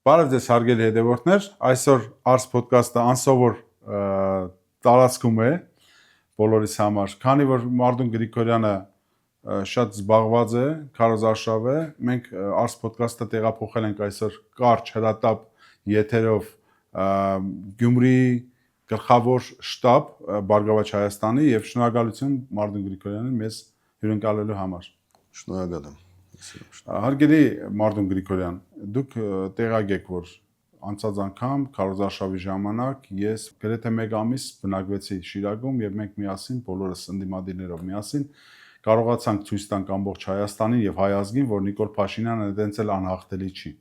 Բարև ձեզ հարգելի հետևորդներ, այսօր Ars podcast-ը անսովոր տարածքում է բոլորիս համար, քանի որ Մարդուն Գրիգորյանը շատ զբաղված է, քարոզարշավ է, մենք Ars podcast-ը տեղափոխել ենք այսօր կարճ հրատապ եթերով Գյումրիի գլխավոր շտաբ Բարգավաճ Հայաստանի եւ շնորհակալություն Մարդուն Գրիգորյանին մեզ հյուրընկալելու համար։ Շնորհակալ եմ։ Հարգելի Մարդուն Գրիգորյան, դուք տեղակ եք, որ անցած անգամ քարոզարշավի ժամանակ ես գրեթե 1 ամիս բնակվեցի Շիրակում եւ մենք միասին բոլորս ընդդիմադիրներով միասին կարողացանք ցույց տանք ամբողջ Հայաստանին եւ հայ ազգին, որ Նիկոլ Փաշինյանը դենց էլ անհաղթելի չի։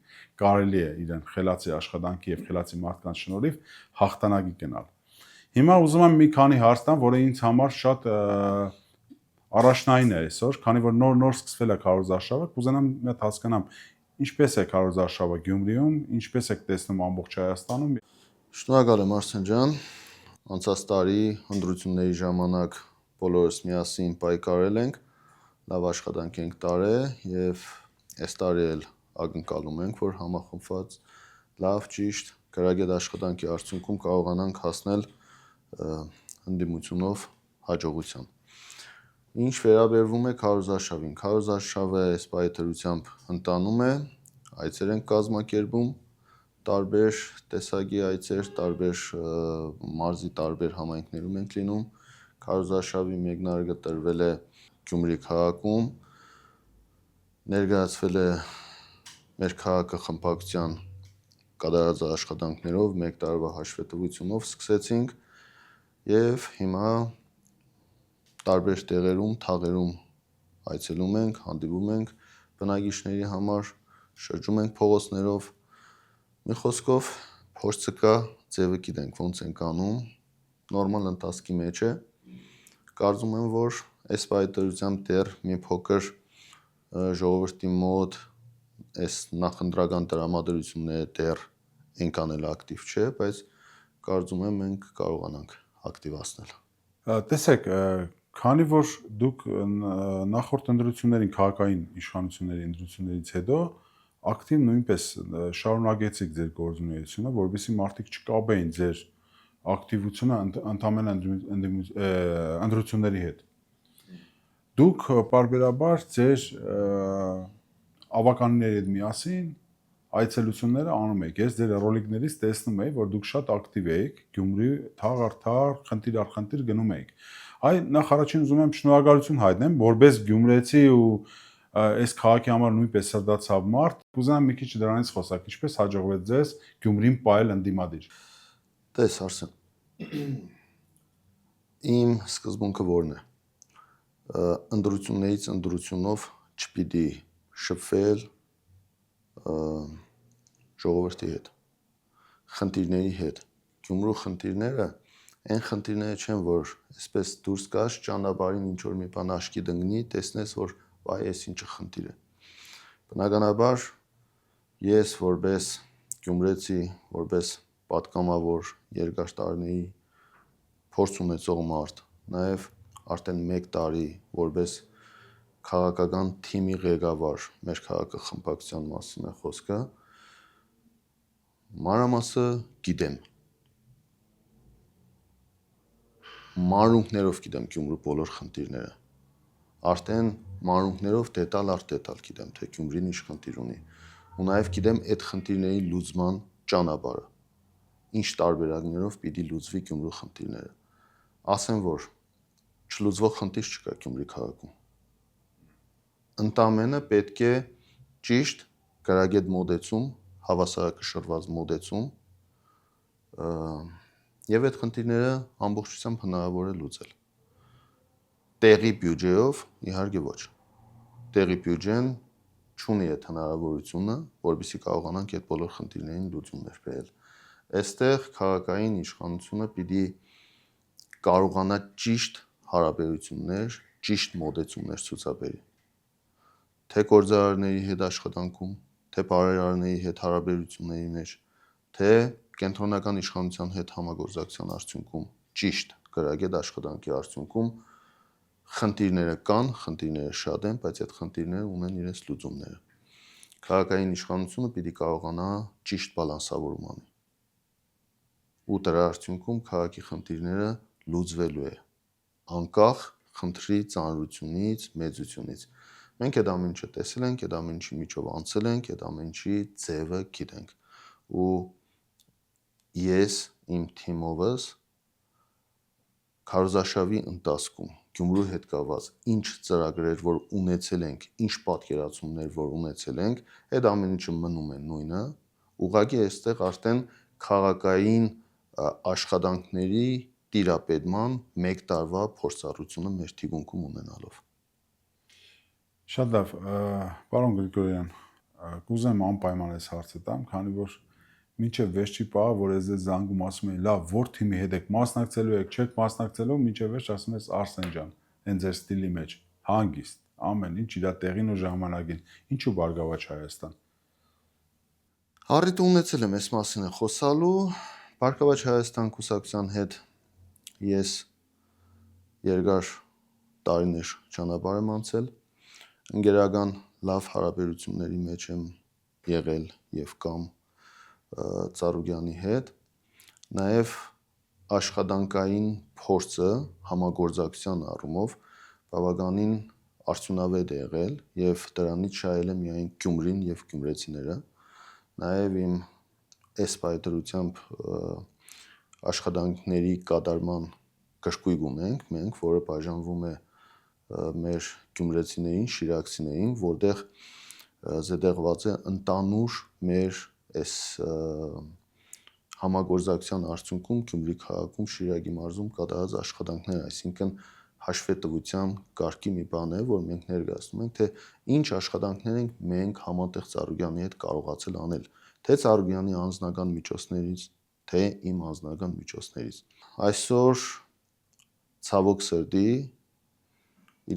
Կարելի է իրեն խելացի աշխատանքի եւ խելացի մարդկանց շնորհիվ հաղթանակի գնալ։ Հիմա ուզում եմ մի քանի հարց տամ, որը ինձ համար շատ առաջնային է այսօր, քանի որ նոր սկսվել է քարոզարշավը, կուզենամ մի հատ հասկանամ, ինչպես է քարոզարշավը Գյումրիում, ինչպես եք տեսնում ամբողջ Հայաստանում։ Շնորհակալ եմ Արսեն ջան։ Անցած տարի ընտրությունների ժամանակ բոլորս միասին պայքարել ենք, լավ աշխատանք ենք տարել եւ այս տարի էլ ակնկալում ենք, որ համախմբված լավ, ճիշտ, գրագետ աշխատանքի արդյունքում կարողանանք հասնել ընդդիմությունով հաջողության։ Ինչ վերաբերվում է քարոզարշավին, քարոզարշավը այս պայթրությամբ ընտանում է, այցեր են կազմակերպում, տարբեր տեսակի այցեր, տարբեր մարզի տարբեր համայնքներում ենք լինում, քարոզարշավի մեկնարկը տրվել է Գյումրի քաղաքում, ներկայացվել է մեր քաղաքը խմբակցության կատարած աշխատանքներով, 1 տարվա հաշվետվությունով սկսեցինք եւ հիմա տարբեր տեղերում, թաղերում այցելում ենք, հանդիպում ենք բնակիչների համար, շրջում ենք փողոցներով, մի խոսքով փորձը կա, ձևը գիտենք ոնց ենք անում, նորմալ ընթացքի մեջ է, կարծում եմ, որ այս պայթրությամբ դեռ մի փոքր ժողովրդի մոտ այս նախընտրական տրամադրությունները դեռ այնքան էլ ակտիվ չէ, բայց կարծում եմ մենք կարողանանք ակտիվացնել։ Տեսեք, քանի որ դուք նախորդ ընտրություններին, քաղաքային իշխանությունների ընտրություններից հետո ակտիվ նույնպես շարունակեցիք ձեր գործունեությունը, որովհետեւ մարդիկ չկապեին ձեր ակտիվությունը ընդհանրապես ընտրությունների հետ։ Դուք պարբերաբար ձեր ավականների հետ միասին այցելությունները անում եք։ Ես ձեր ռոլիկներից տեսնում եի, որ դուք շատ ակտիվ եք, Գյումրի թաղ առ թաղ, խնդիր առ խնդիր գնում եք։ Նախ առաջին ուզում եմ շնորհակալություն հայտնեմ, որպես գյումրեցի ու այս քաղաքի համար նույնպես սրտացավ մարդ, կուզենամ մի քիչ դրանից խոսակ, ինչպես հաջողվեց ձեզ Գյումրին պահել ընդդիմադիր։ Տես Արսեն։ Իմ սկզբունքը որն է։ Ընտրություններից ընտրությունով չպիտի շփվել ժողովրդի հետ, խնդիրների հետ։ Գյումրու խնդիրները այն խնդիրները չեն, որ այսպես դուրս գաս ճանապարհին ինչ որ մի բան աչքի դնգնի, տեսնես, որ վայ, այս ինչը խնդիր է։ Բնականաբար ես որպես գյումրեցի, որպես պատգամավոր երկար տարիների փորձ ունեցող մարդ, նաև արդեն 1 տարի որպես քաղաքական թիմի ղեկավար մեր քաղաքը խմբակցության մասին է խոսքը, մանրամասը գիտեմ։ Մանրունքներով գիտեմ Գյումրու բոլոր խնդիրները։ Արդեն մանրունքներով դետալ առ դետալ գիտեմ, թե Գյումրին ինչ խնդիր ունի։ Ու նաև գիտեմ այդ խնդիրների լուծման ճանապարհը։ Ինչ տարբերակներով պիտի լուծվի Գյումրու խնդիրները։ Ասեմ, որ չլուծվող խնդիր չկա Գյումրի քաղաքում։ Ընդամենը պետք է ճիշտ գրագետ մոտեցում, հավասարակշռված մոտեցում եւ այդ խնդիրները ամբողջությամբ հնարավոր է լուծել։ Տեղի բյուջեով իհարկե ոչ։ Տեղի բյուջեն չունի այդ հնարավորությունը, որովհետեւ կարողանանք այդ բոլոր խնդիրներին լուծումներ բերել։ Այստեղ քաղաքային իշխանությունը պիտի կարողանա ճիշտ հարաբերություններ, ճիշտ մոտեցումներ ցուցաբերի։ Թե գործարարների հետ աշխատանքում, թե բարերարների հետ հարաբերությունների մեջ, թե կենտրոնական իշխանության հետ համագործակցության արդյունքում, ճիշտ գրագետ աշխատանքի արդյունքում խնդիրները կան, խնդիրները շատ են, բայց այդ խնդիրները ունեն իրենց լուծումները։ Քաղաքային իշխանությունը պիտի կարողանա ճիշտ բալանսավորում անի։ Ու դրա արդյունքում քաղաքի խնդիրները լուծվելու է, անկախ խնդրի ծանրությունից, մեծությունից։ Մենք այդ ամեն ինչը տեսել ենք, այդ ամեն ինչի միջով անցել ենք, այդ ամեն ինչի ձևը գիտենք։ Ու ես իմ թիմովս քարոզարշավի ընթացքում Գյումրու հետ կապված ինչ ծրագրեր, որ ունեցել ենք, ինչ պատկերացումներ, որ ունեցել ենք, այդ ամեն ինչը մնում է նույնը, ուղղակի այստեղ արդեն քաղաքային աշխատանքների տիրապետման 1 տարվա փորձառությունը մեր թիկունքում ունենալով։ Շատ լավ, պարոն Գրիգորյան, կուզեմ անպայման այս հարցը տամ, քանի որ մինչև վերջի պահը, որ ես ձեզ զանգում ասում էի, լավ, որ թիմի հետ եք մասնակցելու եք, չեք մասնակցելու, մինչև վերջ ասում ես Արսեն ջան, այն ձեր ստիլի մեջ, հանգիստ, ամեն ինչ իր տեղին ու ժամանակին, ինչու Բարգավաճ Հայաստան։ Առիթ ունեցել եմ այս մասին է խոսալու, Բարգավաճ Հայաստան կուսակցության հետ ես երկար տարիներ ճանապարհ եմ անցել, ընկերական լավ հարաբերությունների մեջ եմ եղել եւ կամ Ծառուկյանի հետ, նաեւ աշխատանքային փորձը համագործակցության առումով բավականին արդյունավետ է եղել եւ դրանից շահել է միայն Գյումրին եւ գյումրեցիները, նաեւ իմ այս պայծրությամբ աշխատանքների կատարման կշկույգ ունենք մենք, որը բաժանվում է մեր գյումրեցիներին, շիրակցիներին, որտեղ զետեղված է ընդանուր մեր այս համագործակցության արդյունքում Գյումրի քաղաքում Շիրակի մարզում կատարած աշխատանքները, այսինքն հաշվետվության կարգի մի բան է, որ մենք ներկայացնում ենք, թե ինչ աշխատանքներ ենք մենք համատեղ Ծառուկյանի հետ կարողացել անել, թե Ծառուկյանի անձնական միջոցներից, թե իմ անձնական միջոցներից։ Այսօր ցավոք սրտի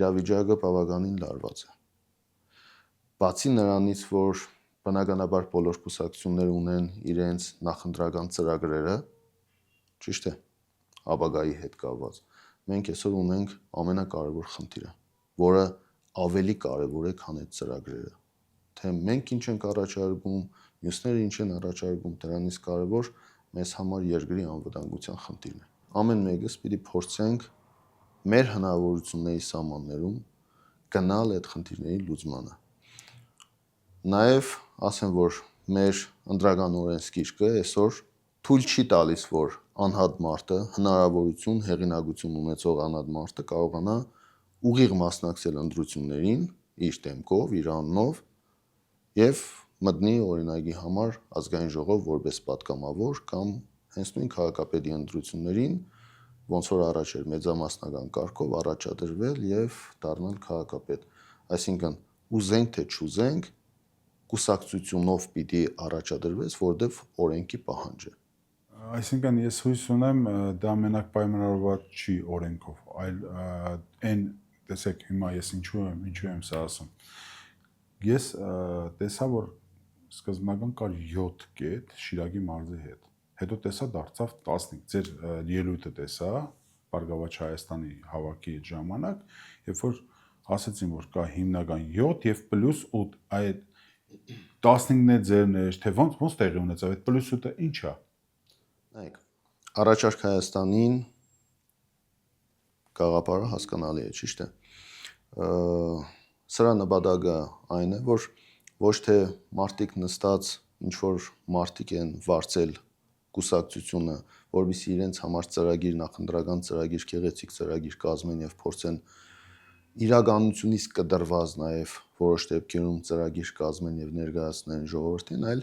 իրավիճակը բավականին լարված է։ Բացի նրանից, որ բնականաբար բոլոր կուսակցությունները ունեն իրենց նախընտրական ծրագրերը, ճիշտ է, ապագայի հետ կապված, մենք այսօր ունենք ամենակարևոր խնդիրը, որը ավելի կարևոր է, քան այդ ծրագրերը, թե մենք ինչ ենք առաջարկում, մյուսները ինչ են առաջարկում, դրանից կարևոր մեզ համար երկրի անվտանգության խնդիրն է։ Ամեն մեկս պիտի փորձենք մեր հնարավորությունների սահմաններում գնալ այդ խնդիրների լուծմանը։ Նաև ասեմ, որ մեր ընտրական օրենսգիրքը այսօր թույլ չի տալիս, որ անհատ մարդը, հնարավորություն, հեղինակություն ունեցող անհատ մարդը կարողանա ուղիղ մասնակցել ընտրություններին իր դեմքով, իր անունով եւ մտնի օրինակի համար ազգային ժողով որպես պատգամավոր կամ հենց նույն քաղաքապետի ընտրություններին, ոնց որ առաջ էր մեծամասնական կարգով առաջադրվել եւ դառնալ քաղաքապետ։ Այսինքն ուզենք թե չուզենք, կուսակցությունով պիտի առաջադրվես, որտեվ օրենքի պահանջ է։ Այսինքն ես հույս ունեմ դա մենակ պայմանավորված չի օրենքով, այլ այն տեսեք հիմա ես ինչու եմ սա ասում։ Ես տեսա, որ սկզբնական կար 7 կետ Շիրակի մարզի հետ։ Հետո տեսա դարձավ 15, ձեր ելույթը տեսա Բարգավաճ Հայաստանի հավաքի ժամանակ, երբ որ ասացին, որ կա հիմնական 7 եւ պլյուս 8, այդ 15-ն է ձերն էր, թե ոնց տեղի ունեցավ, այդ պլյուս 8-ը ի՞նչ է։ Նայեք, առաջարկ Հայաստանին գաղափարը հասկանալի է, ճիշտ է։ Սրա նպատակը այն է, որ ոչ թե մարդիկ նստած ինչ որ մարդիկ են վարձել կուսակցությունը, որովհետեւ իրենց համար ծրագիր, նախընտրական ծրագիր, գեղեցիկ ծրագիր կազմեն եւ փորձեն իրականությունից կդրված նաեւ որոշ դեպքերում ծրագիր կազմեն եւ ներկայացնեն ժողովրդին, այլ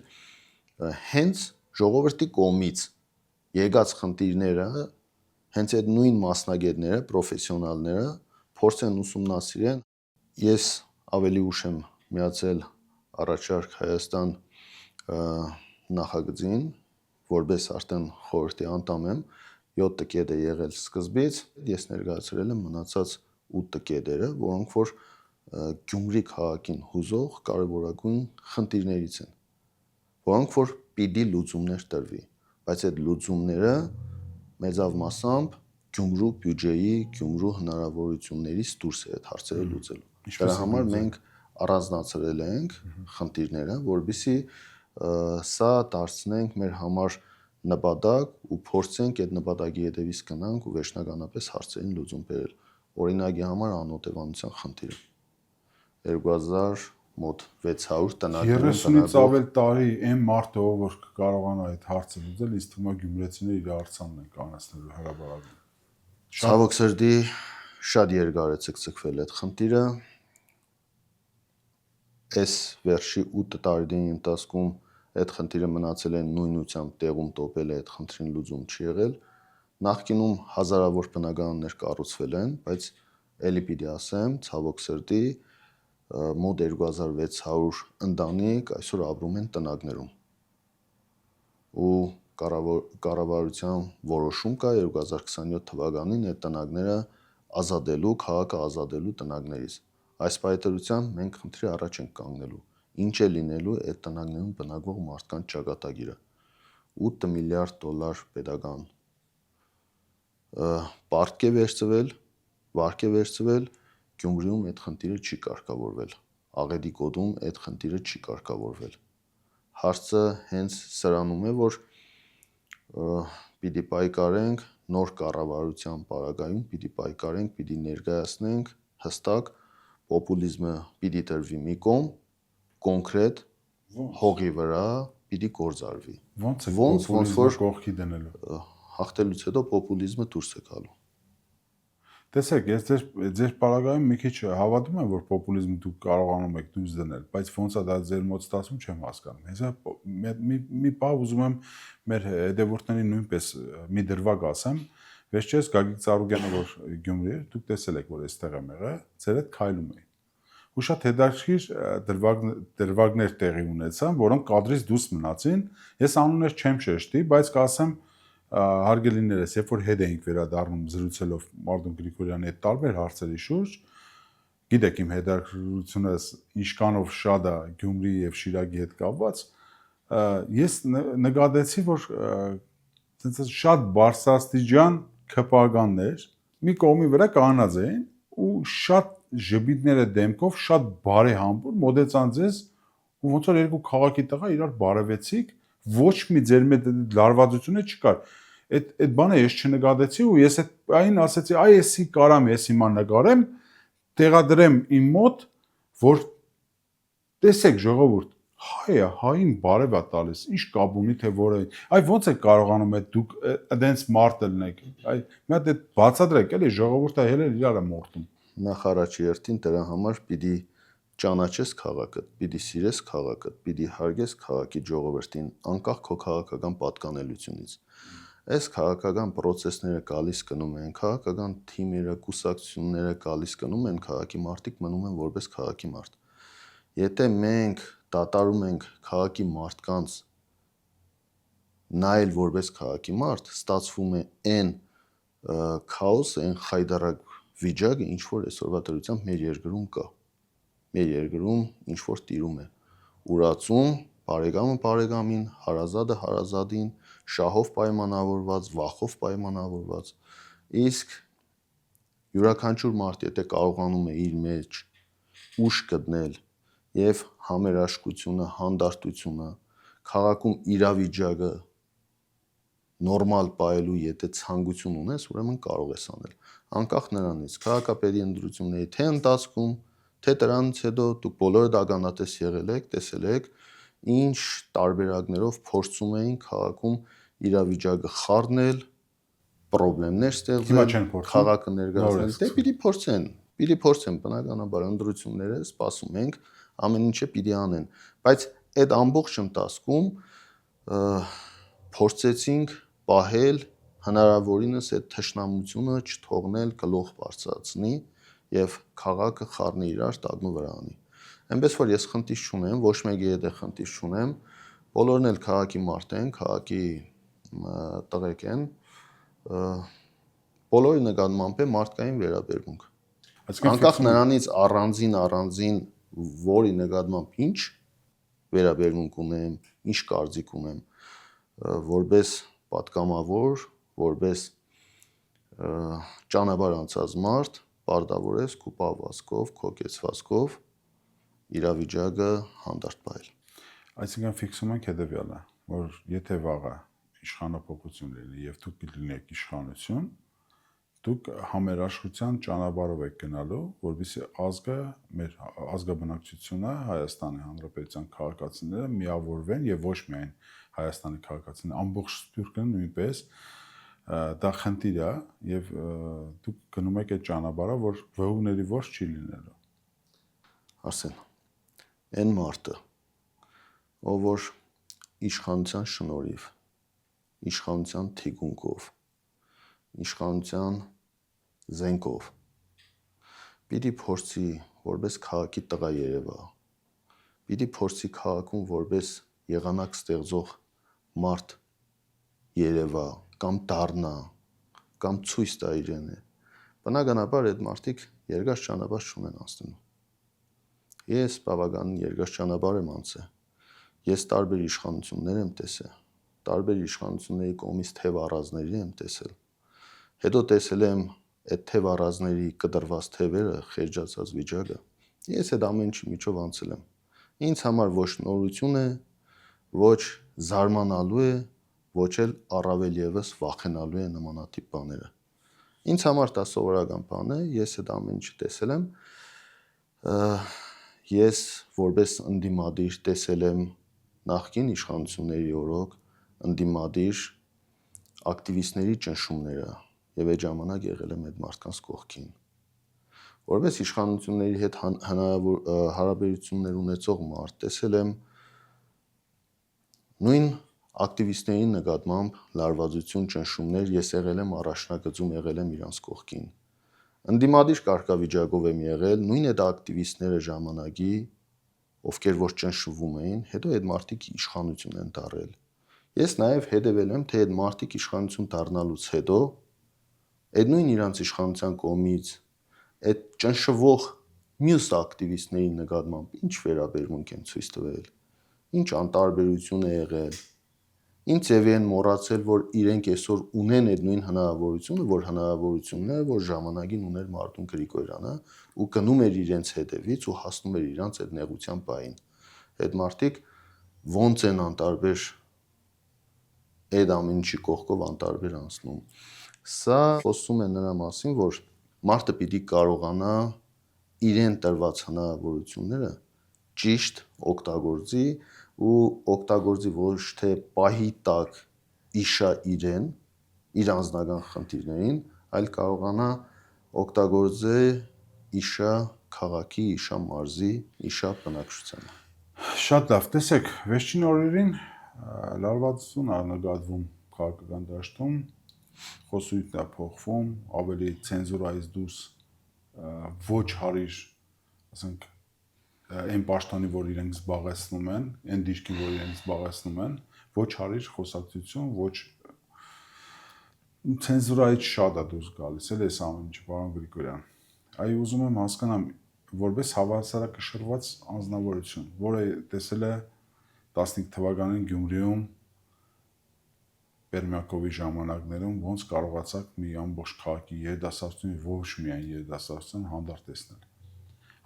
հենց ժողովրդի կողմից եկած խնդիրները հենց այդ նույն մասնագետները, պրոֆեսիոնալները փորձեն ուսումնասիրեն։ Ես ավելի ուշ եմ միացել առաջարկ Հայաստան նախագծին, որպես արդեն խորհրդի անդամ եմ, 7 կետ է եղել սկզբից, ես ներկայացրել եմ մնացած 8 կետերը, որոնք որ Գյումրի քաղաքին հուզող կարևորագույն խնդիրներից են, որոնք որ պիտի լուծումներ տրվի, բայց այդ լուծումները մեծավ մասամբ Գյումրու բյուջեի, Գյումրու հնարավորություններից դուրս է այդ հարցերը լուծելու։ Դրա համար մենք առանձնացրել ենք խնդիրները, որովհետեւ սա դարձնենք մեր համար նպատակ ու փորձենք այդ նպատակի հետևից գնանք ու վերջնականապես հարցերին լուծում բերել։ Օրինակի համար անօթևանության խնդիրը 2000 մոտ 600 տնական 30-ից ավել տարի այն մարդը, որ կարողանա այդ հարցը լուծել, ինձ թվում է գյումրեցիները իր հարցանն են կանացնելու հրաբարակում։ Ցավոք սրտի շատ երկար է ցկցկվել այդ խնդիրը։ Այս վերջի 8 տարիների ընթացքում այդ խնդիրը մնացել է նույնությամբ տեղում տոպել է, այդ խնդրին լուծում չի եղել։ Նախկինում հազարավոր բնակարաններ կառուցվել են, բայց ելի պիտի ասեմ, ցավոք սրտի մոտ 2600 ընտանիք այսօր ապրում են տնակներում։ Ու կառավարության որոշում կա 2027 թվականին այդ տնակները ազատելու, քաղաքը ազատելու տնակներից։ Այս պայմանությամբ մենք խնդրի առաջ ենք կանգնելու։ Ինչ է լինելու այդ տնակներում բնակվող մարդկանց ճակատագիրը։ $8 միլիարդ պետական պարտք է վերցվել, Գյումրիում այդ խնդիրը չի կարգավորվել։ Աղետի գոտում այդ խնդիրը չի կարգավորվել։ Հարցը հենց սրանում է, որ պիտի պայքարենք նոր կառավարության պարագայում, պիտի պայքարենք, պիտի ներկայացնենք հստակ պոպուլիզմը պիտի դրվի մի կողմ, կոնկրետ հողի վրա պիտի գործարվի։ Ոնց որ կողքի դնելու։ Հաղթելուց հետո պոպուլիզմը դուրս է գալու։ Տեսեք, ես ձեր պարագայում մի քիչ հավատում եմ, որ պոպուլիզմը դուք կարողանում եք դուրս դնել, բայց ոնց է դա ձեր մոտ ստացվում չեմ հասկանում։ Հեսա մի բան ուզում եմ մեր հետևորդներին նույնպես մի դրվագ ասեմ։ Վերջերս Գագիկ Ծառուկյանը, որ Գյումրի էր, դուք տեսել եք, որ այստեղ եմ եղել, ձեր հետ քայլում էի։ Ու շատ հետաքրքիր դրվագներ տեղի ունեցան, որոնք կադրից դուրս մնացին։ Ես անուններ չեմ շեշտի, բայց կասեմ հարգելիներս, երբ որ հետ էինք վերադառնում զրուցելով Մարտուն Գրիգորյանի հետ տարբեր հարցերի շուրջ, գիտեք իմ հետաքրքրությունս ինչքանով շատ է Գյումրիի եւ Շիրակի հետ կապված, ես նկատեցի, որ շատ բարձրաստիճան քպականներ մի կողմի վրա կանած էին ու շատ ժպիտները դեմքով շատ բարեհամբույր մոտեցան ձեզ ու ոնց որ երկու քաղաքի տղա իրար բարևեցիք, ոչ մի ձեր մեջ լարվածություն չկար։ Այդ բանը ես չնկատեցի ու ես այն ասեցի, այ էսի կարամ ես հիմա նկարեմ, տեղադրեմ իմ մոտ, որ տեսեք ժողովուրդ, հայը հային բարև է տալիս, ինչ կապ ունի թե որը, այ ոնց է կարողանում եք դուք այդենց մարդ լինեք, այ մի հատ այդ բացատրեք, էլի ժողովուրդը հելել իրար է մորթում։ Նախ առաջի հերթին դրա համար պիտի ճանաչես քաղաքդ, պիտի սիրես քաղաքդ, պիտի հարգես քաղաքի ժողովրդին, անկախ քո քաղաքական պատկանելությունից։ Այս քաղաքական process-ները գալիս գնում են, քաղաքական թիմերը, կուսակցությունները գալիս գնում են, քաղաքի մարդիկ մնում են որպես քաղաքի մարդ։ Եթե մենք դատարում ենք քաղաքի մարդկանց նայել որպես քաղաքի մարդ, ստացվում է այն քաոս, այն խայդարակ վիճակը, ինչ որ այսօրվա դրությամբ մեր երկրում կա։ Մեր երկրում ինչ որ տիրում է։ Ուրացում, բարեկամը բարեկամին, հարազատը հարազատին, շահով պայմանավորված, վախով պայմանավորված։ Իսկ յուրաքանչյուր մարդ, եթե կարողանում է իր մեջ ուժ գտնել եւ համերաշխությունը, հանդարտությունը, քաղաքում իրավիճակը նորմալ պահելու, եթե ցանկություն ունես, ուրեմն կարող ես անել։ Անկախ նրանից, քաղաքապետի ընտրությունների թե ընթացքում, թե դրանից հետո դուք բոլորը դականատես եղել եք, տեսել եք, ինչ տարբերակներով փորձում էին քաղաքում իրավիճակը խառնել, խնդիրներ ստեղծել, քաղաքը ներկայացնել, դե պիտի փորձեն, բնականաբար ընտրությունները սպասում ենք, ամեն ինչը պիտի անեն, բայց այդ ամբողջ ընթացքում փորձեցինք պահել հնարավորինս այդ թշնամությունը չթողնել գլուխ բարձրացնի եւ քաղաքը խառնի իրար տակնու վրա անի։ Այնպես որ ես խնդիր չունեմ, ոչ մեկի հետ խնդիր չունեմ, բոլորն էլ քաղաքի մարդ են, քաղաքի տղեկ են, բոլորի նկատմամբ է մարդկային վերաբերմունք։ Անկախ նրանից առանձին որի նկատմամբ ինչ վերաբերմունք ունեմ, ինչ կարծիք ունեմ, որպես պատգամավոր, որպես ճանապարհ անցած մարդ, պարտավոր ես քո պահվածքով, քո կեցվածքով իրավիճակը հանդարտ բայել։ Այսինքն ֆիքսում ենք հետևյալը, որ եթե վաղը իշխանապողություն լինի եւ դուք լինեք իշխանություն, դուք համերաշխության ճանապարհով եք գնալու, որովհետեւ ազգը, մեր ազգաբնակչությունը, Հայաստանի Հանրապետության քաղաքացիները միավորվեն եւ ոչ միայն Հայաստանի քաղաքացիները, ամբողջ Սփյուռքը նույնպես դա խնդիր է եւ դուք գնում եք այդ ճանապարհը, որ վհուների ոչ չի լինելու։ Արսեն, այն մարդը, ով որ իշխանության շնորհիվ, իշխանության թիկունքով, իշխանության զենքով պիտի փորձի որպես քաղաքի տղա երևա, պիտի փորձի քաղաքում որպես եղանակ ստեղծող մարդ երևա, կամ դառնա, կամ ցույց տա իրեն, բնականաբար այդ մարդիկ երկար ճանապարհ չունեն անցնելու։ Ես բավական երկար ճանապարհ եմ անցել։ Ես տարբեր իշխանություններ եմ տեսել, տարբեր իշխանությունների կողմից թև առազների եմ տեսել։ Հետո տեսել եմ այդ թև առազների կտրված թևերը, խերջացած վիճակը։ Ես այդ ամեն ինչի միջով անցել եմ։ Ինձ համար ոչ նորություն է, ոչ զարմանալու է, ոչ էլ առավել եւս վախենալու է նմանատիպ բաները։ Ինձ համար դա սովորական բան է, ես այդ ամեն ինչը տեսել եմ։ Ես որպես ընդդիմադիր տեսել եմ նախկին իշխանությունների օրոք ընդդիմադիր ակտիվիստների ճնշումները եւ այդ ժամանակ եղել եմ այդ մարդկանց կողքին։ Որպես իշխանությունների հետ հարաբերություններ ունեցող մարդ տեսել եմ նույն ակտիվիստների նկատմամբ լարվածություն, ճնշումներ, ես եղել եմ առաջնագծում, եղել եմ իրանց կողքին։ Ընդդիմադիր կարգավիճակով եմ եղել, նույն այդ ակտիվիստները ժամանակի, ովքեր որ ճնշվում էին, հետո այդ մարդիկ իշխանություն են դարել։ Ես նաև հետևել եմ, թե այդ մարդիկ իշխանություն դառնալուց հետո այդ նույն իրանց իշխանության կողմից այդ ճնշվող մյուս ակտիվիստների նկատմամբ ինչ վերաբերմունք են ցույց տվել, ինչ անտարբերություն է եղել, ինչ ձևի են մոռացել, որ իրենք այսօր ունեն այդ նույն հնարավորությունը, որ հնարավորությունն է, որ ժամանակին ուներ Մարտուն Գրիգորյանը ու գնում էր իրենց հետևից ու հասնում էր իրանց այդ նեղության պահին։ Այդ մարդիկ ոնց են անտարբեր այդ ամեն ինչի կողքով անտարբեր անցնում։ Սա խոսում է նրա մասին, որ մարդը պիտի կարողանա իրեն տրված հնարավորությունները ճիշտ օգտագործի ու օգտագործի ոչ թե պահի տակ իշա իրեն, իր անձնական խնդիրներին, այլ կարողանա օգտագործել իշա քաղաքի, իշա մարզի, իշա բնակչությանը։ Շատ լավ, տեսեք, վերջին օրերին լարվածություն ա նկատվում քաղաքական դաշտում, խոսույթն է փոխվում, ավելի ցենզուրայից դուրս ոչ հարիր, ասենք, այն պաշտոնի, որ իրենք զբաղեցնում են, այն դիրքին, որ իրենք զբաղեցնում են, ոչ հարիր խոսակցություն, ոչ ցենզուրայից շատ է դուրս գալիս, էլ այս ամեն ինչը, պարոն Գրիգորյան։ Այ ուզում եմ հասկանամ, որպես հավասարակշռված անձնավորություն, որը տեսել է 15 թվականին Գյումրիում Պերմյակովի ժամանակներում ոնց կարողացաք մի ամբողջ քաղաքի երիտասարդությունը ոչ միայն երիտասարդության հանդարտ տեսնել։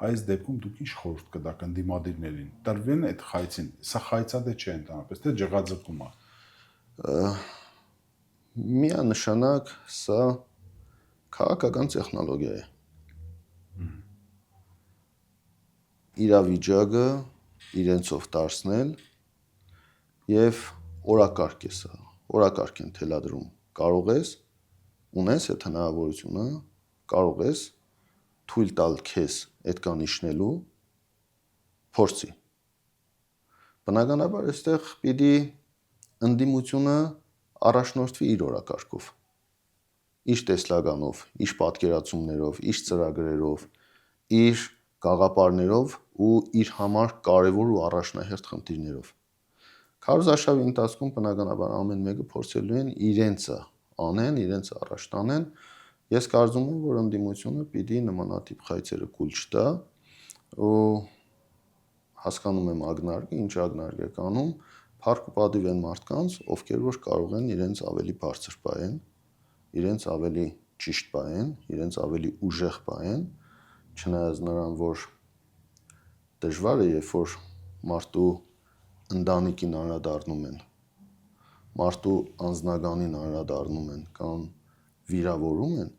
Այս դեպքում դուք ինչ խորհուրդ կտաք ընդդիմադիրներին։ Տրվեն այդ խայցին, սա խայցադե չէ ընդհանրապես, թե ջղաձգում է։ Միանշանակ սա քաղաքական տեխնոլոգիա է։ Իրավիճակը իրենցով դարձնել եւ օրակարգ է սա, օրակարգ են թելադրում։ Կարող ես ունես այդ հնարավորությունը, կարող ես թույլ տալ քեզ այդ կան իշնելու, փորձի։ Բնականաբար այստեղ պիտի ընդդիմությունը առաջնորդվի իր օրակարգով, իր տեսլականով, իր պատկերացումներով, իր ծրագրերով, իր գաղափարներով ու իր համար կարևոր ու առաջնահերթ խնդիրներով։ Քարոզարշավի ընթացքում բնականաբար ամեն մեկը փորձելու են իրենցը անեն, իրենցը առաջ տանեն։ Ես կարծում եմ, որ ընդդիմությունը պիտի նմանատիպ խայցերը կուլ չտա ու հասկանում եմ ակնարկը, ինչ ակնարկ է կանում, փառք ու պատիվ են մարդկանց, ովքեր որ կարող են իրենց ավելի բարձր պահեն, իրենց ավելի ճիշտ պահեն, իրենց ավելի ուժեղ պահեն, չնայած նրան, որ դժվար է, երբ որ մարդու ընտանիքին անդրադառնում են, մարդու անձնականին անդրադառնում են կամ վիրավորում են,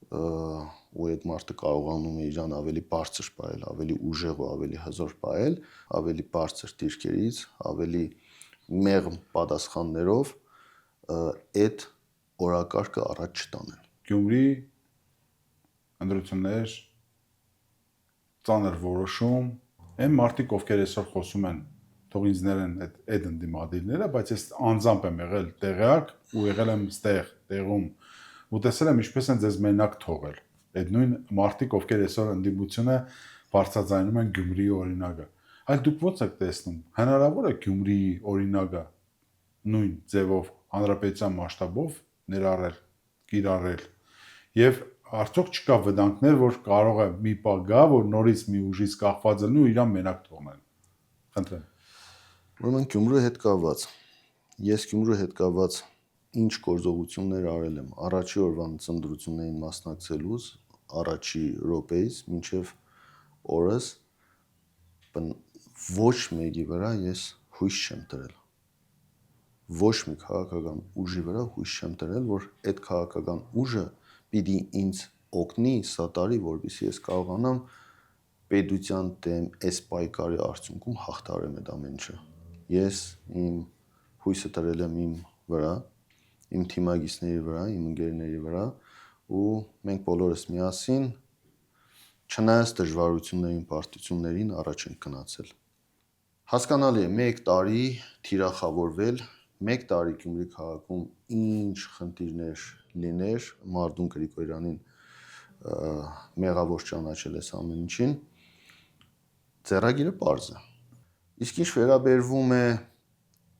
ու այդ մարդը կարողանում է իրան ավելի բարձր պահել, ավելի ուժեղ ու ավելի հզոր պահել, ավելի բարձր դիրքերից, ավելի մեղմ պատասխաններով այդ օրակարգը առաջ չտանեն։ Գյումրի ընտրություններ, ծանր որոշում, այն մարդիկ, ովքեր այսօր խոսում են, թող ինձ ներեն այդ ընդդիմադիրները, բայց ես անձամբ եմ եղել տեղյակ ու եղել եմ ստեղ, տեղում ու տեսել եմ ինչպես են ձեզ մենակ թողել։ Այդ նույն մարդիկ, ովքեր այսօր ընդդիմությունը բարձրաձայնում են Գյումրիի օրինակը։ Այլ դուք ո՞նց եք տեսնում։ Հնարավոր է Գյումրիի օրինակը նույն ձևով հանրապետության մասշտաբով ներառել, կիրառել եւ արդյոք չկա վտանգներ, որ կարող է մի պահ գա, որ նորից մի ուժից կախված լինի ու իրան մենակ թողնեն։ Խնդրեմ։ Ուրեմն Գյումրու հետ կապված։ Ես Գյումրու հետ կապված ինչ գործողություններ արել եմ առաջի օրվան ծննդրություններին մասնակցելուց, առաջի րոպեից մինչև օրս ոչ մեկի վրա ես հույս չեմ դրել։ Ոչ մի քաղաքական ուժի վրա հույս չեմ դրել, որ այդ քաղաքական ուժը պիտի ինձ օգնի, սատարի, որպեսզի ես կարողանամ պետության դեմ այս պայքարի արդյունքում հաղթարեմ այդ ամեն ինչը։ Ես իմ հույսը դրել եմ իմ վրա, իմ թիմագիծների վրա, իմ ընկերների վրա ու մենք բոլորս միասին չնայած դժվարություններին, բարդություններին առաջ ենք գնացել։ Հասկանալի է, 1 տարի թիրախավորվել, 1 տարի Գյումրի քաղաքում ինչ խնդիրներ լիներ, Մարդուն Գրիգորյանին մեղավոր ճանաչել այս ամեն ինչին, ձեռագիրը պարզ է։ Իսկ ինչ վերաբերվում է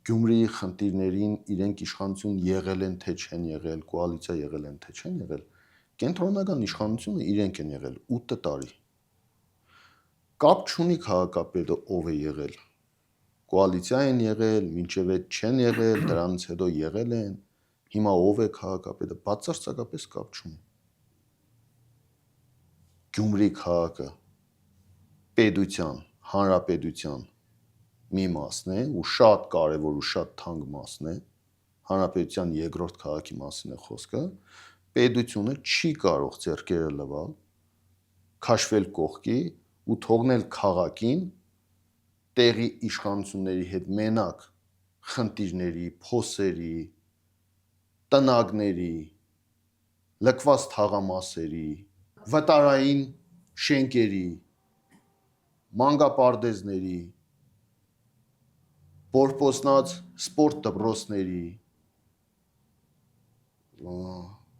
Գյումրիի խնդիրներին, իրենք իշխանություն եղել են, թե չեն եղել, կոալիցիա եղել են, թե չեն եղել, կենտրոնական իշխանությունը իրենք են եղել 8 տարի։ Կապ չունի քաղաքապետը ով է եղել։ Կոալիցիա են եղել, մինչև այդ չեն եղել, դրանից հետո եղել են, հիմա ով է քաղաքապետը, բացարձակապես կապ չունի։ Գյումրի քաղաքը պետության, հանրապետության մի մասն է ու շատ կարևոր ու շատ թանկ մասն է, հանրապետության երկրորդ քաղաքի մասին է խոսքը, պետությունը չի կարող ձեռքերը լվալ, քաշվել կողքի ու թողնել քաղաքին տեղի իշխանությունների հետ մենակ խնդիրների, փոսերի, տնագների, լքված թաղամասերի, վտարային շենքերի, մանկապարտեզների, բորբոսնած սպորտ դպրոցների,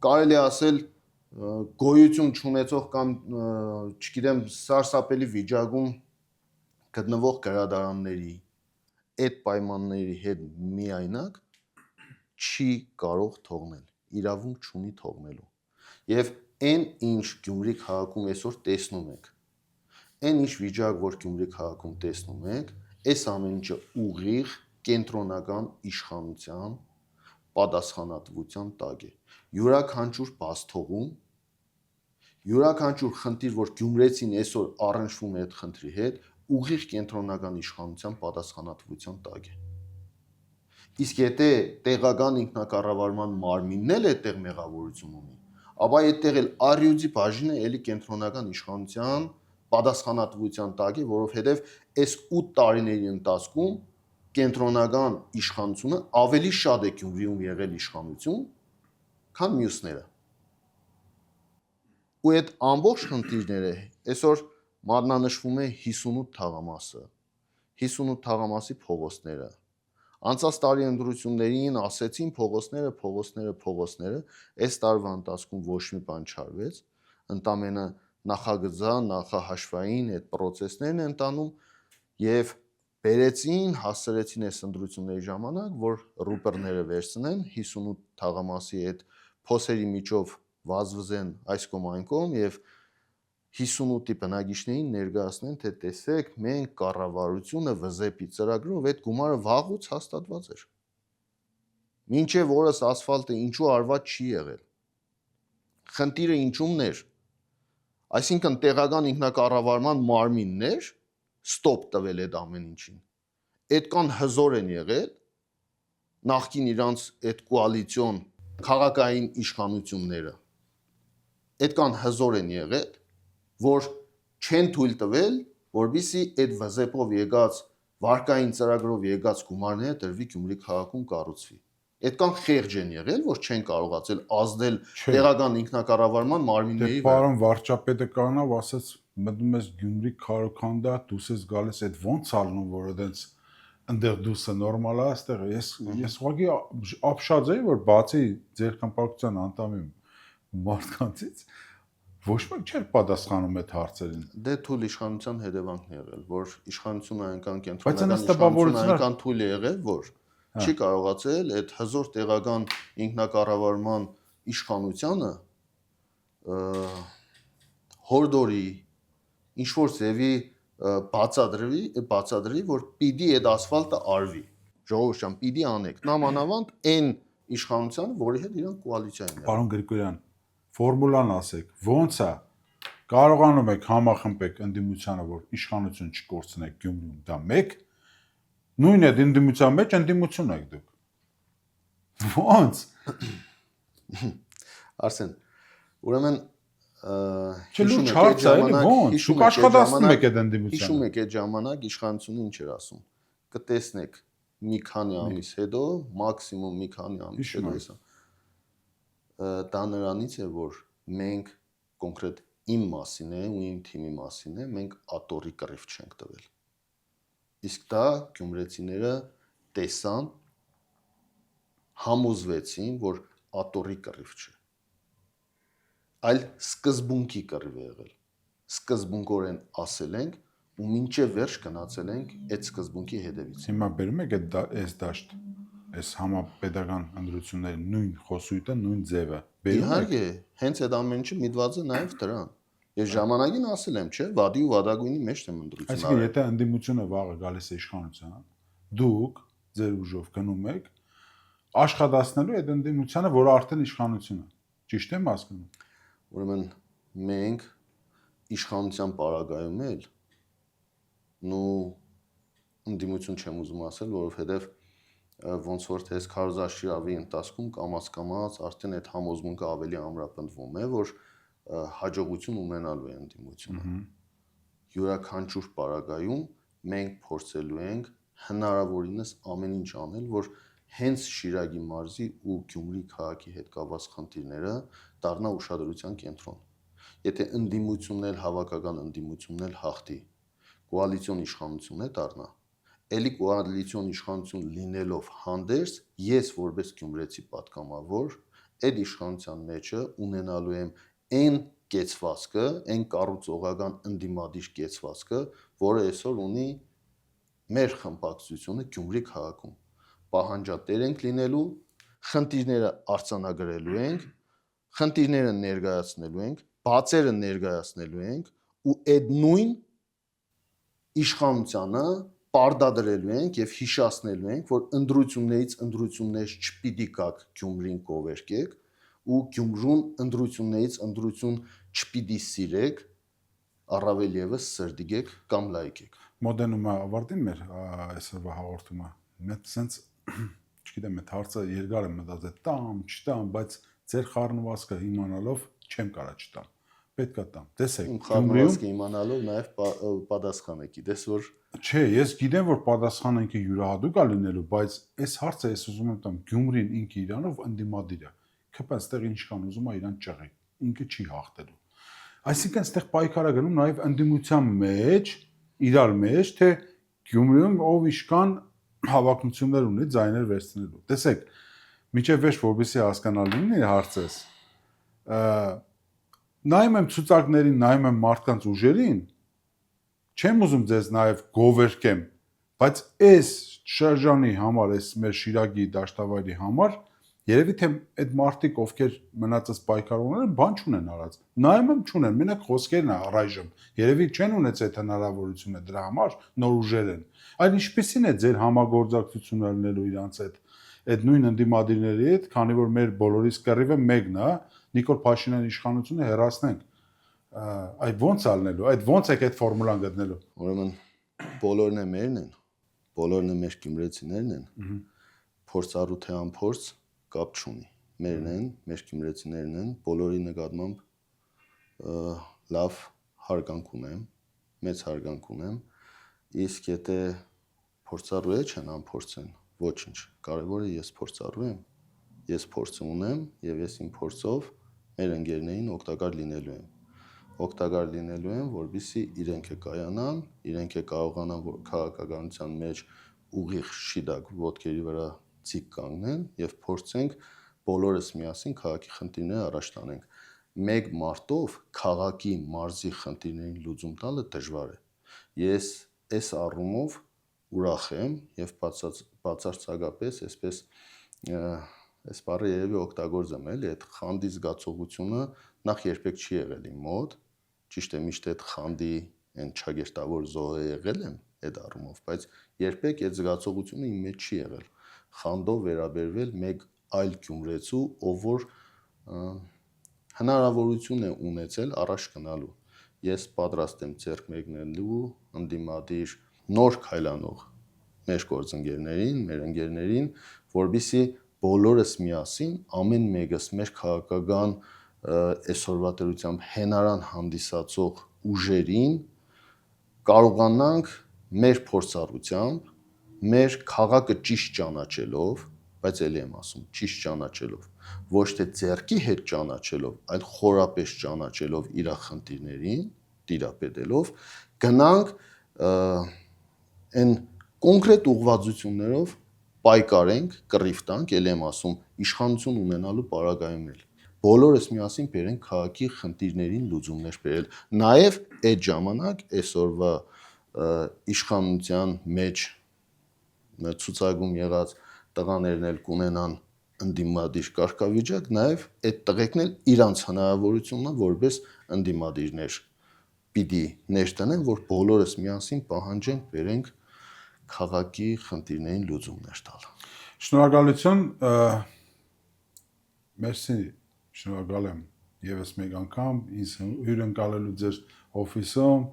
կարելի ասել գոյություն չունեցող կամ չգիտեմ սարսափելի վիճակում գտնվող գրադարանների այդ պայմանների հետ միայնակ չի կարող թողնել, իրավունք չունի թողնելու։ Եվ այն ինչ Գյումրի քաղաքում այսօր տեսնում եք, այն ինչ վիճակ, որ Գյումրի քաղաքում տեսնում եք, այս ամեն ինչը ուղիղ կենտրոնական իշխանության պատասխանատվության տակ է։ Յուրաքանչյուր բացթողում, յուրաքանչյուր խնդիր, որ գյումրեցին այսօր առնչվում է այդ խնդրի հետ, ուղիղ կենտրոնական իշխանության պատասխանատվության տակ է։ Իսկ եթե տեղական ինքնակառավարման մարմինն էլ այդտեղ մեղավորություն ունի, ապա այդտեղ էլ առյուծի բաժինը էլի կենտրոնական իշխանության պատասխանատվության տակ է, որովհետև այս 8 տարիների ընթացքում կենտրոնական իշխանությունը ավելի շատ է Գյումրիում եղել իշխանություն, քան մյուսները։ Ու այդ ամբողջ խնդիրները այսօր մատնանշվում է 58 թաղամասը, 58 թաղամասի փողոցները։ Անցած տարի ընտրություններին ասեցին փողոցները, այս տարվա ընթացքում ոչ մի բան չարվեց, ընդամենը նախագծան, նախահաշվային այդ process-ներն են տանում եւ հասցրեցին այս ընտրությունների ժամանակ, որ ռուպերները վերցնեն 58 թաղամասի այդ փոսերի միջով վազվզեն այս կողմ այն կողմ եւ 58-ի բնակիչներին ներկայացնեն, թե տեսեք, մենք կառավարությունը վզեպի ծրագրով այդ գումարը վաղուց հաստատված էր։ Մինչև օրս ասֆալտը ինչու արված չի եղել։ Խնդիրը ինչումն էր։ Այսինքն տեղական ինքնակառավարման մարմիններ ստոպ տվել այդ ամեն ինչին։ Այդքան հզոր են եղել նախքին իրանց այդ կոալիցիոն քաղաքային իշխանությունները։ Այդքան հզոր են եղել, որ չեն թույլ տվել, որբիսի այդ վզեպով եկած վարկային ծրագրով եկած գումարները տրվի Գյումրի քաղաքում կառուցվի։ Այդքան խեղճ են եղել, որ չեն կարողացել ազդել տեղական ինքնակառավարման մարմինների վրա։ Պարոն վարչապետը կանավ ասաց մտնում ես Գյումրի քարոքանդա, դուս ես գալիս այդ ոնց ալնում, որ այդպես ընդեղ դուսը նորմալ է, այստեղ ես ուղղակի ապշած էի, որ բացի ձեր կամպակցության անդամի մարդկանցից ոչ մեկ չէր պատասխանում այդ հարցերին։ Դե թույլ իշխանության հետևանքն է եղել, որ իշխանությունը այնքան կենտրոնական իշխանությունը այնքան թույլ է եղել, որ չի կարողացել այդ հզոր տեղական ինքնակառավարման իշխանությանը հորդորի ինչ որ ձևի բացադրի, որ պիտի այդ ասֆալտը արվի։ Ժողովուրդ ջան, պիտի անեք։ Նամանավանդ այն իշխանությանը, որի հետ իրանք կոալիցիա են։ Պարոն Գրիգորյան, ֆորմուլան ասեք, ոնց է կարողանում եք համախմբեք ընդդիմությանը, որ իշխանություն չկորցնեք Գյումրիում, դա մեկ, նույն այդ ընդդիմության մեջ ընդդիմություն եք դուք։ Ոնց։ Արսեն, ուրեմն Չլուրջ հարց է, ոնց։ Դուք աշխատացնում եք այդ ընդդիմությանը։ Հիշում եք այդ ժամանակ իշխանությունը ինչ էր ասում։ Կտեսնեք մի քանի ամիս հետո, մաքսիմում մի քանի ամիս հետո էսա։ Դա նրանից է, որ մենք կոնկրետ իմ մասին է ու իմ թիմի մասին է, մենք ատորի կռիվ չենք տվել։ Իսկ դա գյումրեցիները տեսան, համոզվեցին, որ ատորի կռիվ չէ, այլ սկզբունքի կռիվ է եղել։ Սկզբունքորեն ասել ենք ու մինչև վերջ գնացել ենք այդ սկզբունքի հետևից։ Հիմա բերում եք այս դաշտ, այս համապետական ընտրությունների նույն խոսույթը, նույն ձևը։ Իհարկե, հենց այդ ամեն ինչը միտված է նաև դրան։ Ես ժամանակին ասել եմ, չէ, վադի ու վադագույնի մեջ եմ ընտրություն արել։ Այսինքն, եթե ընդդիմությունը վաղը գալիս է իշխանության, դուք ձեր ուժով գնում եք աշխատացնելու այդ ընդդիմությանը, որը արդեն իշխանություն է։ Ճիշտ եմ հասկանում։ Ուրեմն մենք իշխանության պարագայում էլ ընդդիմություն չեմ ուզում ասել, որովհետև ոնց որ թե քարոզաշիրավի ընթացքում կամաց արդեն այդ համոզմունքը ավելի ամրապնդվում է, որ հաջողություն ունենալու է ընդդիմությունը։ Յուրաքանչյուր պարագայում մենք փորձելու ենք հնարավորինս ամեն ինչ անել, որ հենց Շիրակի մարզի ու Գյումրի քաղաքի հետ կապված խնդիրները դառնա ուշադրության կենտրոն։ Եթե ընդդիմությունն էլ հավաքական ընդդիմությունն էլ հաղթի, կոալիցիոն իշխանություն է դառնա, էլի կոալիցիոն իշխանություն լինելով հանդերձ, ես որպես գյումրեցի պատգամավոր, այդ իշխանության մեջը ունենալու եմ այն կեցվածքը, այն կառուցողական ընդդիմադիր կեցվածքը, որը այսօր ունի մեր խմբակցությունը Գյումրի քաղաքում։ Պահանջատեր ենք լինելու, խնդիրները արձանագրելու ենք, խնդիրները ներկայացնելու ենք, բացերը ներկայացնելու ենք ու այդ նույն իշխանությանը պարտադրելու ենք եւ հիշացնելու ենք, որ ընտրություններ չպիտի գաք Գյումրին կովերկեք ու Գյումրուն ընտրություններ չպիտի սիրեք, առավել եւս սրդիգեք կամ լայքեք։ Մոդենումը ավարտին մեր այսօրվա հաղորդումը։ Մեծ sense չգիտեմ, այդ հարցը երկար եմ մտածել, տամ, չտամ, բայց ձեր խառնվածքը իմանալով չեմ կարա չտամ։ Պետքա տամ։ Տեսեք, խառնվածքը իմանալով նաև պատասխան եք, գիտես որ չէ, ես գիտեմ որ պատասխանը ինքը յուրահատուկ է լինելու, բայց այս հարցը ես ուզում եմ տամ Գյումրին ինքը իրանով ընդդիմադիր է։ Քեփ այստեղ ինչ կան ուզում է իրան ճղի։ Ինքը չի հաղթելու։ Այսինքն այստեղ պայքարը գնում նաև ընդդիմության մեջ, իրար մեջ, թե Գյումրիում ով իշքան հավակնություններ ունի ձայներ վերցնելու։ Տեսեք, միջև վերջ որպեսզի հասկանալի լինի հարցս, նայում եմ ցուցակներին, նայում եմ մարդկանց ուժերին, չեմ ուզում ձեզ նաև գովերկեմ, բայց այս շրջանի համար, այս մեր Շիրակի դաշտավայրի համար, երևի թե այդ մարդիկ, ովքեր մնացած պայքարողները, բան չունեն արած։ Նայում եմ չունեն, մենակ խոսքերն է առայժմ։ Երևի չեն ունեցել այդ հնարավորությունը դրա համար, նոր ուժեր են։ Այլ ինչպեսին է ձեր համագործակցությունը լինելու իրանց այդ նույն ընդդիմադիրների հետ, քանի որ մեր բոլորիս կռիվը մեկն է, Նիկոլ Փաշինյանի իշխանությունը հեռացնենք։ Այդ ոնց ալնելու, այդ ոնց եք այդ ֆորմուլան գտնելու։ Ուրեմն բոլորն է մերն են, բոլորն է մեր գյումրեցիներն են, փորձառու թե անփորձ կապ չունի։ Մերն են, մեր գյումրեցիներն են, բոլորի նկատմամբ լավ հարգանք ունեմ, մեծ հարգանք ունեմ, իսկ եթե փորձառու է չեն անփորձ են, ոչինչ, կարևորը ես փորձառու եմ, ես փորձ ունեմ եւ ես իմ փորձով մեր ընկերներին օգտակար լինելու եմ։ Օգտակար լինելու եմ, որպեսզի իրենք է կայանան, իրենք է կարողանան քաղաքականության մեջ ուղիղ շիդակ ոտքերի վրա ցիկ կանգնեն եւ փորձենք բոլորս միասին քաղաքի խնդիրները առաջ տանենք։ Մեկ մարտով քաղաքի մարզի խնդիրներին լուծում տալը դժվար է։ Ես այս առումով ուրախ եմ եւ բացարձակապես այսպես այս բառը երևի օգտագործեմ էլի, այդ խանդի զգացողությունը նախ երբեք չի եղել իմ մոտ, ճիշտ է միշտ այդ խանդի այն ճագերտավոր զոհը եղել եմ այդ առումով, բայց երբեք այդ զգացողությունը իմ մեջ չի եղել։ Խանդով վերաբերվել մեկ այլ գյումրեցու, ով որ հնարավորություն է ունեցել առաջ գնալու։ Ես պատրաստ եմ ձեռք մեկնելու ընդդիմադիր նոր քայլանող մեր գործընկերներին, մեր ընկերներին, որբիսի բոլորս միասին ամեն մեկս մեր քաղաքական այսօրվա դրությամբ հենարան հանդիսացող ուժերին կարողանանք մեր փորձառությամբ, մեր քաղաքը ճիշտ ճանաչելով, բայց ելի եմ ասում, ճիշտ ճանաչելով, ոչ թե ձեռքի հետ ճանաչելով, այլ խորապես ճանաչելով իր խնդիրներին, տիրապետելով, գնանք այն կոնկրետ ուղղվածություններով պայքարենք, կռիվ տանք, ելի եմ ասում, իշխանություն ունենալու պարագայում էլ։ Բոլորս միասին բերենք քաղաքի խնդիրներին լուծումներ բերել։ Նաև այդ ժամանակ այսօրվա իշխանության մեջ ցուցակում եղած տղաներն էլ կունենան ընդդիմադիր կարգավիճակ, նաև այդ տղեկն էլ իրանց հնարավորությունն որպես ընդդիմադիրներ պիտի ներդնեն, որ բոլորս միասին պահանջենք բերենք քաղաքի խնդիրներին լուծումներ տալ։ Շնորհակալություն, մերսի, շնորհակալ եմ եւս մեկ անգամ ինձ հյուրընկալելու ձեր օֆիսում։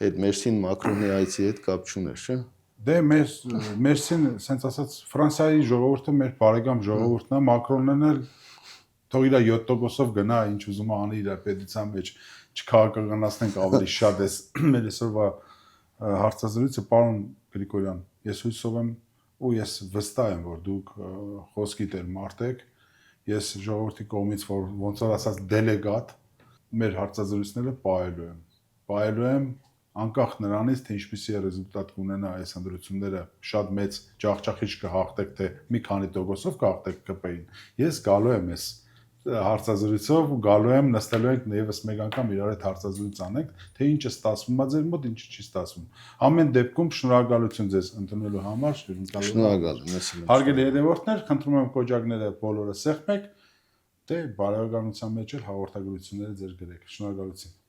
Այդ մերսին Մակրոնի այցի հետ կապ չուներ, չէ՞։ Դե մերսին, ասենց ասած, Ֆրանսիայի ժողովուրդը մեր բարեկամ ժողովուրդն է, Մակրոնն էլ թող իր 7%-ով գնա, ինչ ուզում է անի իր պետության մեջ, չքաղաքականացնենք ավելի շատ էս մեր այսօրվա հարցազրույցը, պարոն Գրիգորյան, ես հույսով եմ ու ես վստահ եմ, որ դուք խոսքի տեր մարդ եք, ես ժողովրդի կողմից ոնց որ ասած դելեգատ մեր հարցազրույցները պահելու եմ անկախ նրանից, թե ինչպիսի ռեզուլտատ կունենա այս ընտրությունները, շատ մեծ ջախջախիչ կհաղթեք, թե մի քանի տոկոսով կհաղթեք ԿՊ-ին, ես գալու եմ այս հարցազրույցով ու գալու եմ, նստելու ենք եւս մեկ անգամ իրար հետ հարցազրույց անենք, թե ինչ է ստացվում ձեր մոտ, ինչը չի ստացվում։ Ամեն դեպքում շնորհակալություն ձեզ ընդունելու համար, շնորհակալ եմ։ Հարգելի հետևորդներ, խնդրում եմ կոճակները բոլորը սեղմեք, դե բարեկամության մեջ էլ հաղորդագրությունները ձեր գրեք։ Շնորհակալություն։